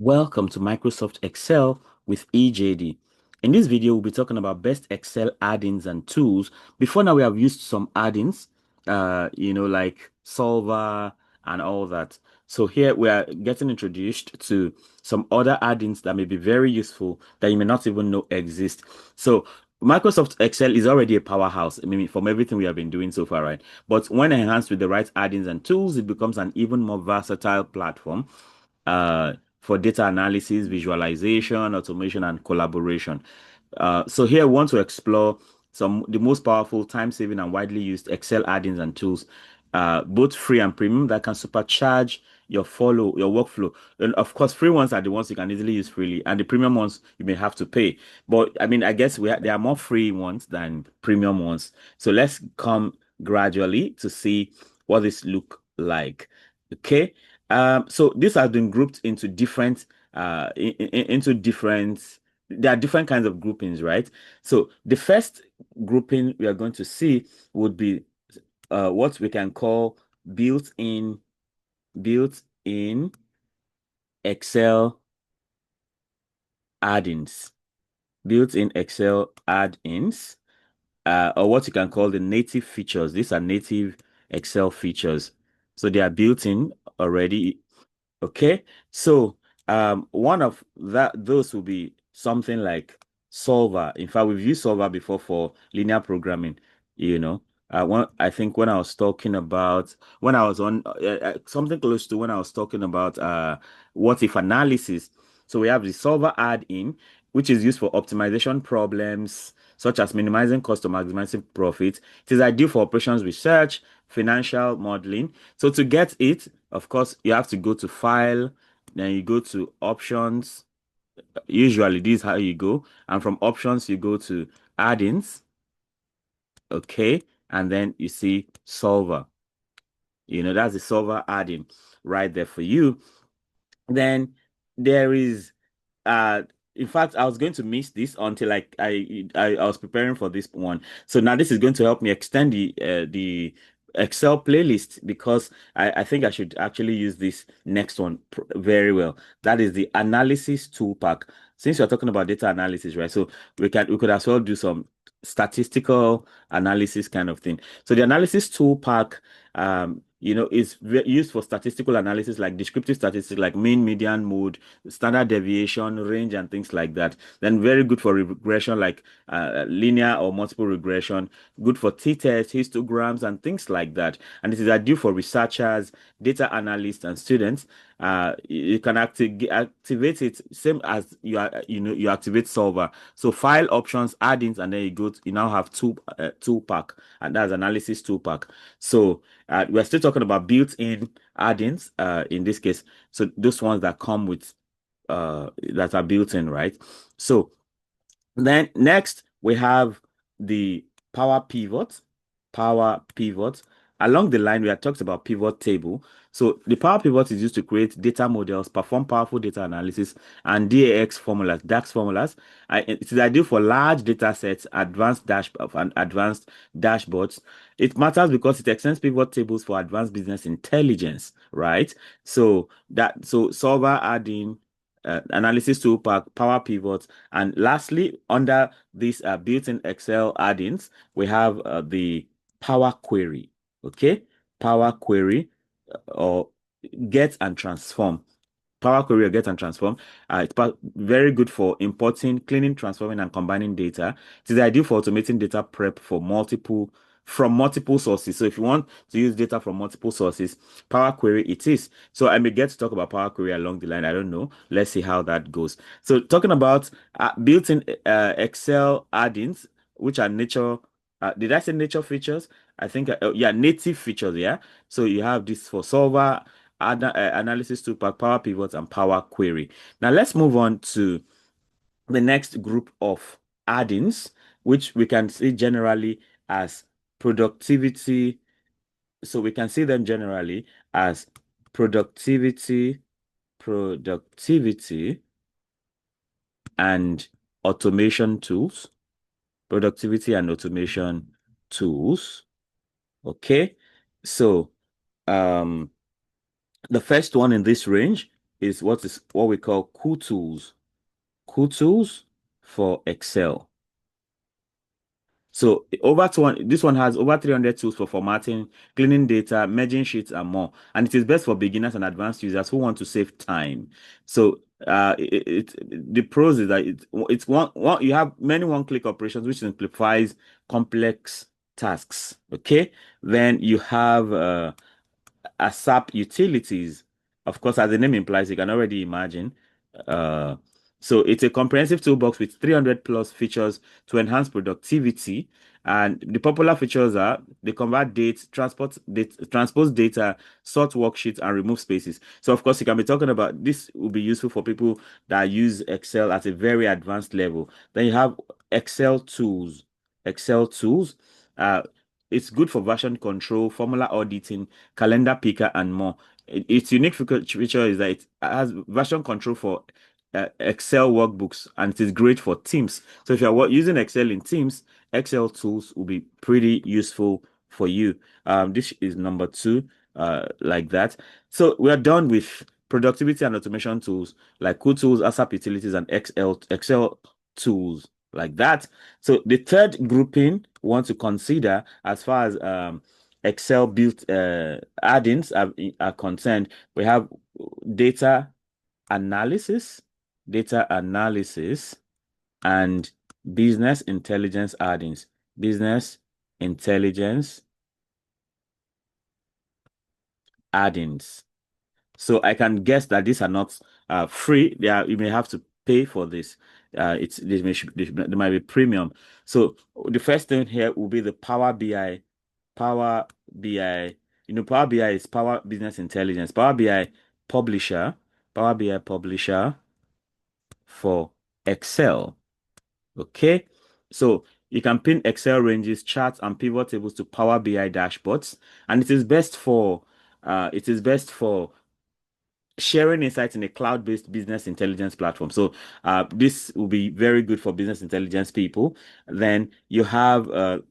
Welcome to Microsoft Excel with EJD. In this video, we'll be talking about best Excel add-ins and tools. Before now, we have used some add-ins, like Solver and all that. So here we are getting introduced to some other add-ins that may be very useful that you may not even know exist. So Microsoft Excel is already a powerhouse, I mean, from everything we have been doing so far, right? But when enhanced with the right add-ins and tools, it becomes an even more versatile platform. For data analysis, visualization, automation, and collaboration. So here we want to explore the most powerful, time-saving, and widely used Excel add-ins and tools, both free and premium, that can supercharge your workflow. And of course, free ones are the ones you can easily use freely, and the premium ones you may have to pay. But I mean, I guess there are more free ones than premium ones. So let's come gradually to see what this look like. Okay. So this has been grouped into different into different there are different kinds of groupings, right? So the first grouping we are going to see would be what we can call built-in built-in Excel add-ins. Built-in Excel add-ins, or what you can call the native features. These are native Excel features. So they are built in already. Okay, so one of those will be something like Solver. In fact, we've used Solver before for linear programming. You know, I think when I was talking about when I was on something close to when I was talking about what if analysis. So we have the Solver add-in, which is used for optimization problems such as minimizing cost or maximizing profit. It is ideal for operations research, financial modeling. So to get it, of course, you have to go to File, then you go to Options. Usually, this is how you go. And from Options, you go to Add-ins. Okay. And then you see Solver. That's the Solver add-in right there for you. Then there is uh in fact, I was going to miss this until like I was preparing for this one. So now this is going to help me extend the Excel playlist because I think I should actually use this next one very well. That is the analysis tool pack. Since you're talking about data analysis, right? So we could as well do some statistical analysis kind of thing. So the analysis tool pack is used for statistical analysis like descriptive statistics like mean, median, mode, standard deviation, range, and things like that. Then very good for regression like linear or multiple regression, good for t-tests, histograms, and things like that. And this is ideal for researchers, data analysts, and students. You can activate it same as you activate Solver. So file options, add-ins, and then you now have tool pack, and that's analysis tool pack. So we're still talking about built-in add-ins in this case. So those ones that come with that are built in, right? So then next we have the power pivot. Power pivot. Along the line, we had talked about pivot table. So the power pivot is used to create data models, perform powerful data analysis, and DAX formulas. It is ideal for large data sets, and advanced dashboards. It matters because it extends pivot tables for advanced business intelligence, right? So solver adding analysis toolpack, power pivots, and lastly, under these built-in Excel add-ins, we have the Power Query. Okay, Power Query or Get and Transform. Power Query or Get and Transform. Very good for importing, cleaning, transforming, and combining data. It is ideal for automating data prep from multiple sources. So if you want to use data from multiple sources, Power Query it is. So I may get to talk about Power Query along the line. I don't know. Let's see how that goes. So talking about built-in Excel add-ins, which are nature. Did I say nature features? I think, yeah, native features. Yeah. So you have this for Solver, analysis toolpack, power pivots, and power query. Now let's move on to the next group of add-ins, which we can see generally as productivity. So we can see them generally as productivity, productivity, and automation tools. Productivity and automation tools. Okay. So um the first one in this range is what we call Kutools. Kutools for Excel. So this one has over 300 tools for formatting, cleaning data, merging sheets, and more. And it is best for beginners and advanced users who want to save time. So the pros is that it's one you have many one-click operations, which simplifies complex tasks. Okay, then you have ASAP utilities. Of course, as the name implies, you can already imagine. Uh, so it's a comprehensive toolbox with 300 plus features to enhance productivity. And the popular features are they convert dates, transpose data, sort worksheets, and remove spaces. So of course, you can be talking about this will be useful for people that use Excel at a very advanced level. Then you have Excel tools. Excel tools. Uh, it's good for version control, formula auditing, calendar picker, and more. Its unique feature is that it has version control for Excel workbooks, and it is great for Teams. So if you're using Excel in Teams, Excel tools will be pretty useful for you. This is number two, like that. So we are done with productivity and automation tools like Kutools, ASAP utilities, and Excel tools like that. So the third grouping we want to consider as far as Excel built add-ins are concerned, we have data analysis, data analysis, and business intelligence add-ins. Business intelligence add-ins. So I can guess that these are not free. You may have to pay for this. They might be premium. So the first thing here will be the Power BI. Power BI. Power BI is Power Business Intelligence. Publisher. Power BI publisher for Excel. Okay. So you can pin Excel ranges, charts, and pivot tables to Power BI dashboards, and it is best for sharing insights in a cloud-based business intelligence platform. So this will be very good for business intelligence people. Then you have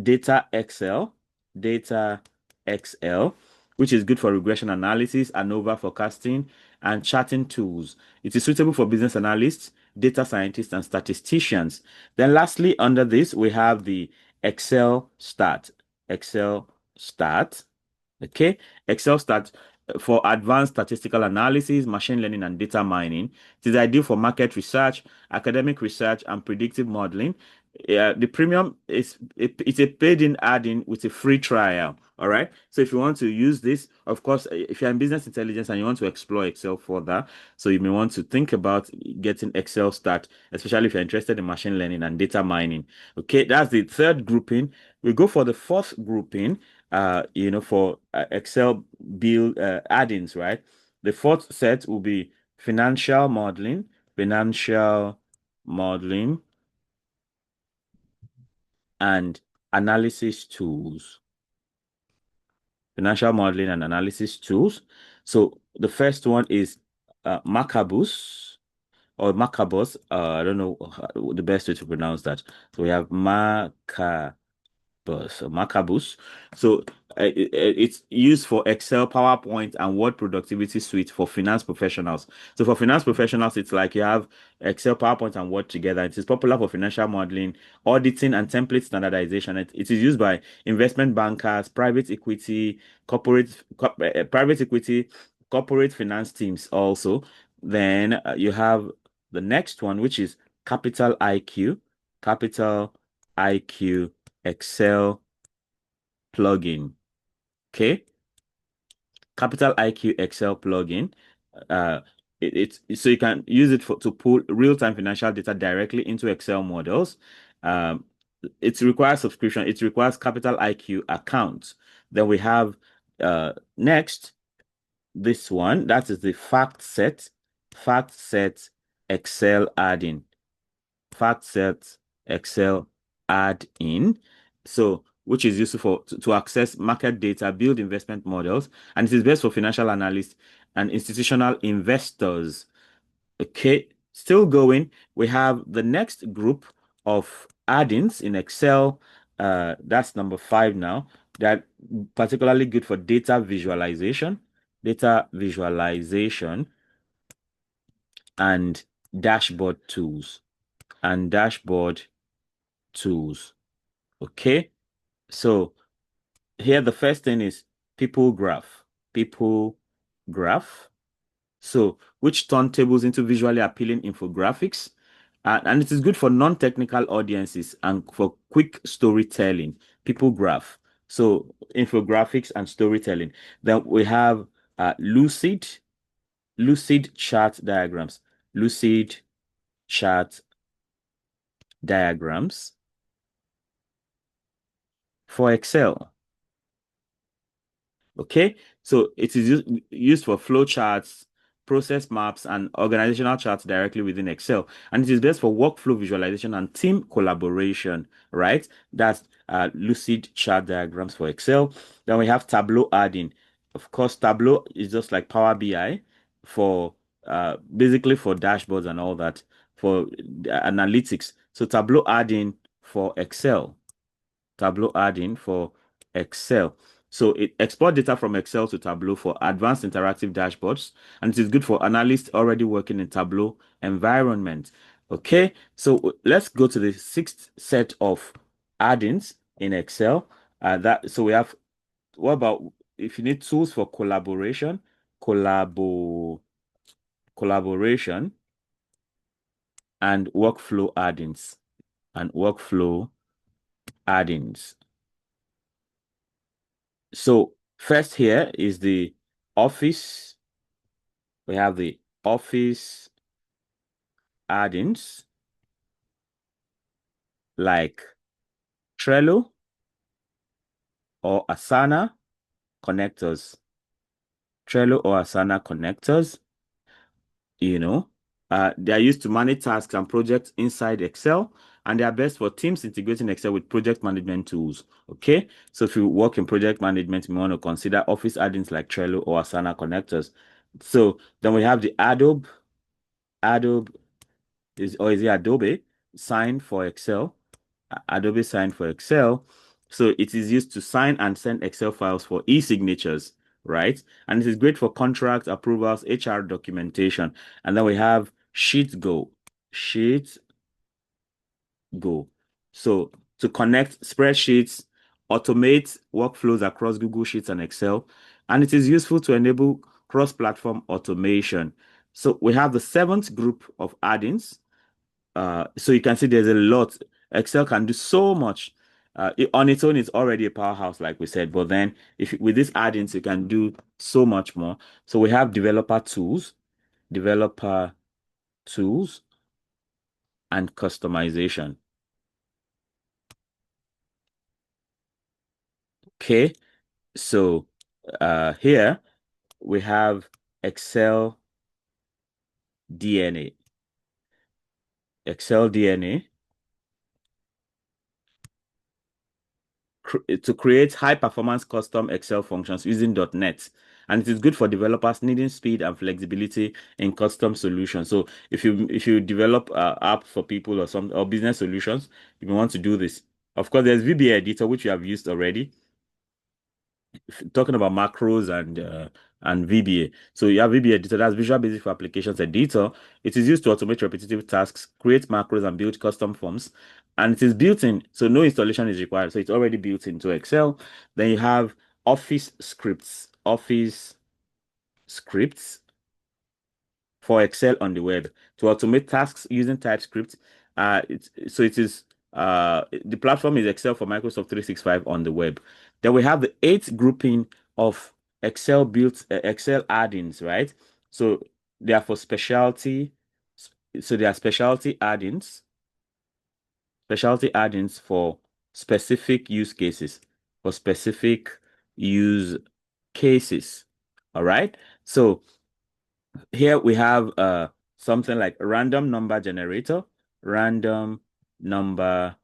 Data Excel, Data XL, which is good for regression analysis, ANOVA forecasting, and charting tools. It is suitable for business analysts, data scientists, and statisticians. Then lastly, under this, we have the Excel Start. Excel Start. Okay, Excel Stat for advanced statistical analysis, machine learning, and data mining. It is ideal for market research, academic research, and predictive modeling. The premium it's a paid-in add-in with a free trial. All right. So if you want to use this, of course, if you're in business intelligence and you want to explore Excel further, so you may want to think about getting Excel Start, especially if you're interested in machine learning and data mining. Okay, that's the third grouping. We go for the fourth grouping for Excel build add-ins, right? The fourth set will be financial modeling, and analysis tools. Financial modeling and analysis tools. So the first one is Macabus or Macabus. I don't know the best way to pronounce that. So we have Macabus. So it's used for Excel, PowerPoint, and Word productivity suite for finance professionals. So for finance professionals, it's like you have Excel, PowerPoint, and Word together. It is popular for financial modeling, auditing, and template standardization. It is used by investment bankers, private equity, corporate finance teams also. Then you have the next one, which is Capital IQ. Capital IQ Excel plugin. Okay. Capital IQ Excel plugin. Uh, so you can use it to pull real-time financial data directly into Excel models. Um, it requires subscription. It requires Capital IQ account. Then we have next this one. That is the fact set Excel add-in. Fact set Excel add-in. So, which is useful to access market data, build investment models, and it is best for financial analysts and institutional investors. Okay, still going. We have the next group of add-ins in Excel. That's number 5 now. They're particularly good for data visualization. Data visualization. and dashboard tools and dashboard tools. Okay. So here the first thing is people graph. People graph. So which turn tables into visually appealing infographics. And it is good for non-technical audiences and for quick storytelling. People graph. So infographics and storytelling. Then we have lucid chart diagrams. Lucid chart diagrams for Excel. Okay, so it is used for flow charts, process maps, and organizational charts directly within Excel. And it is best for workflow visualization and team collaboration, right? That's lucid chart diagrams for Excel. Then we have Tableau add-in. Of course, Tableau is just like Power BI for basically for dashboards and all that for analytics. So Tableau add-in for Excel. Tableau add-in for Excel. So it exports data from Excel to Tableau for advanced interactive dashboards, and it is good for analysts already working in Tableau environment. Okay, so let's go to the sixth set of add-ins in Excel. That so we have what about if you need tools for collaboration, collaboration and workflow add-ins and workflow add-ins. So first here is the Office. We have the Office add-ins like Trello or Asana connectors. Trello or Asana connectors, you know, they are used to manage tasks and projects inside Excel, and they are best for teams integrating Excel with project management tools. Okay, so if you work in project management, you want to consider Office add-ins like Trello or Asana connectors. So then we have the Adobe is it Adobe Sign for Excel? Adobe Sign for Excel. So it is used to sign and send Excel files for e-signatures, right? And it is great for contract approvals, HR documentation. And then we have Sheet Go. So to connect spreadsheets, automate workflows across Google Sheets and Excel, and it is useful to enable cross-platform automation. So we have the seventh group of add-ins. So you can see there's a lot. Excel can do so much. On its own, it's already a powerhouse, like we said. But then, if with these add-ins, you can do so much more. So we have developer tools, and customization. Okay, so here we have Excel DNA. Excel DNA to create high performance custom Excel functions using .NET. And it is good for developers needing speed and flexibility in custom solutions. So if you develop apps for people or some or business solutions, you want to do this. Of course, there's VBA editor, which you have used already. Talking about macros and VBA. So you have VBA editor, that's Visual Basic for Applications editor. It is used to automate repetitive tasks, create macros, and build custom forms. And it is built in, so no installation is required. So it's already built into Excel. Then you have Office scripts, Office scripts for Excel on the web to automate tasks using TypeScript. So it is the platform is Excel for Microsoft 365 on the web. Then we have the eighth grouping of Excel built Excel add-ins, right? So they are for specialty. So they are specialty add-ins for specific use cases, for specific use cases. All right. So here we have something like random number generator, random number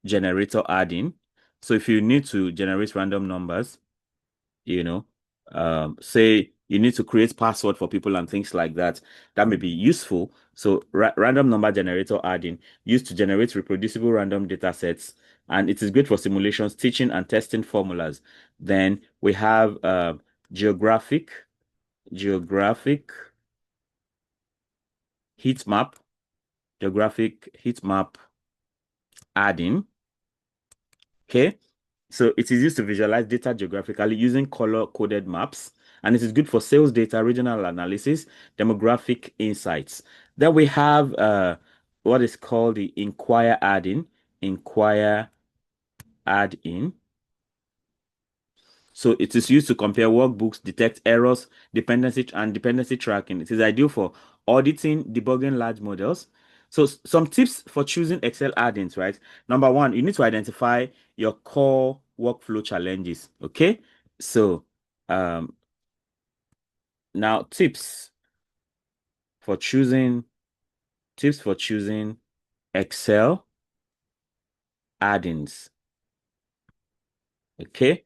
generator add-in. So if you need to generate random numbers, you know, say you need to create password for people and things like that, that may be useful. So random number generator add-in used to generate reproducible random data sets, and it is great for simulations, teaching and testing formulas. Then we have geographic heat map, geographic heat map add-in. Okay. So it is used to visualize data geographically using color-coded maps, and it is good for sales data, regional analysis, demographic insights. Then we have what is called the Inquire add-in. Inquire add-in. So it is used to compare workbooks, detect errors, dependency tracking. It is ideal for auditing, debugging large models. So some tips for choosing Excel add-ins, right? Number one, you need to identify your core workflow challenges. Okay. So um, now for choosing tips for choosing Excel add-ins. Okay.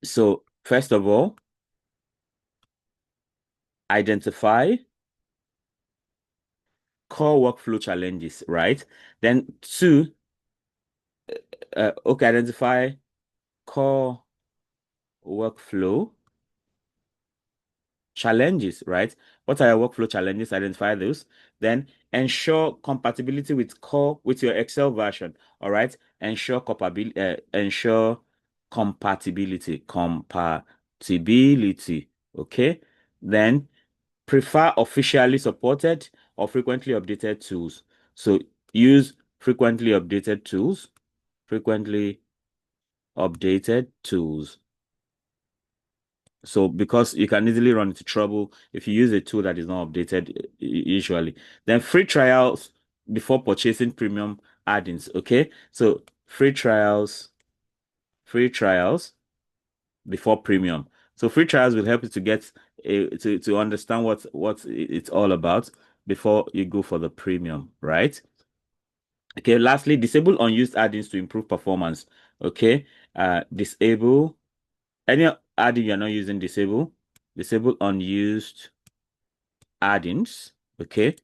So first of all, identify core workflow challenges, right? Then two, okay, identify core workflow challenges, right? What are your workflow challenges? Identify those. Then ensure compatibility with your Excel version. All right. Ensure compatibility. Okay. Then prefer officially supported or frequently updated tools. So use frequently updated tools. So because you can easily run into trouble if you use a tool that is not updated usually. Then free trials before purchasing premium add-ins. Okay. So free trials before premium. So free trials will help you to get to understand what it's all about before you go for the premium, right? Okay, lastly, disable unused add-ins to improve performance. Okay. Disable any add-in you're not using, disable unused add-ins, okay,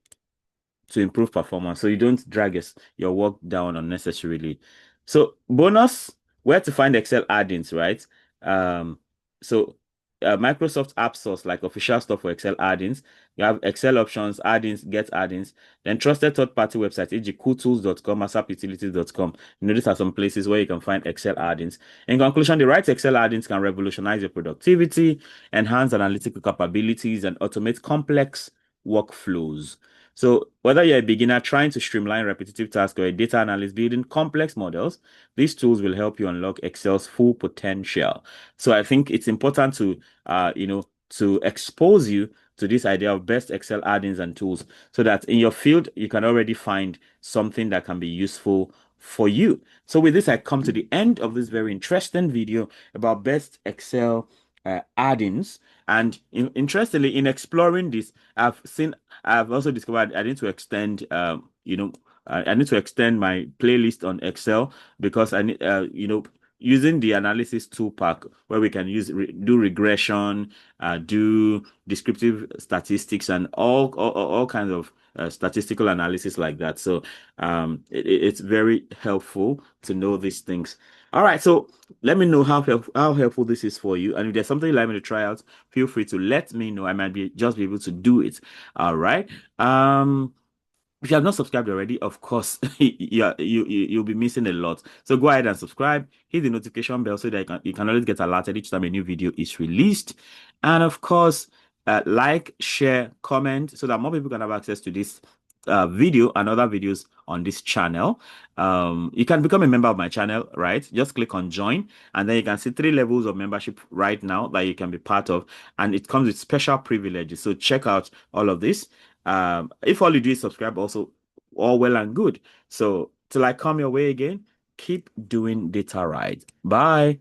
to improve performance so you don't drag your work down unnecessarily. So bonus, where to find Excel add-ins, right? So Microsoft App Source, like official stuff for Excel add-ins. You have Excel options, add-ins, get add-ins, then trusted third-party websites, e.g. Kutools.com, asaputilities.com. You know, these are some places where you can find Excel add-ins. In conclusion, the right Excel add-ins can revolutionize your productivity, enhance analytical capabilities, and automate complex workflows. So whether you're a beginner trying to streamline repetitive tasks or a data analyst building complex models, these tools will help you unlock Excel's full potential. So I think it's important to, to expose you to this idea of best Excel add-ins and tools so that in your field, you can already find something that can be useful for you. So with this, I come to the end of this very interesting video about best Excel add-ins. And interestingly, in exploring this, I've also discovered I need to extend, I need to extend my playlist on Excel because I need, using the analysis tool pack where we can do regression, do descriptive statistics, and all kinds of statistical analysis like that. So it's very helpful to know these things. All right, so let me know how helpful this is for you, and if there's something you'd like me to try out, feel free to let me know. I might be able to do it. All right. If you have not subscribed already, of course, you'll be missing a lot. So go ahead and subscribe, hit the notification bell so that you can always get alerted each time a new video is released. And of course, like, share, comment so that more people can have access to this video and other videos on this channel. You can become a member of my channel, right? Just click on join, and then you can see 3 levels of membership right now that you can be part of, and it comes with special privileges. So check out all of this. If all you do is subscribe, also all well and good. So till I come your way again, keep doing data right. Bye.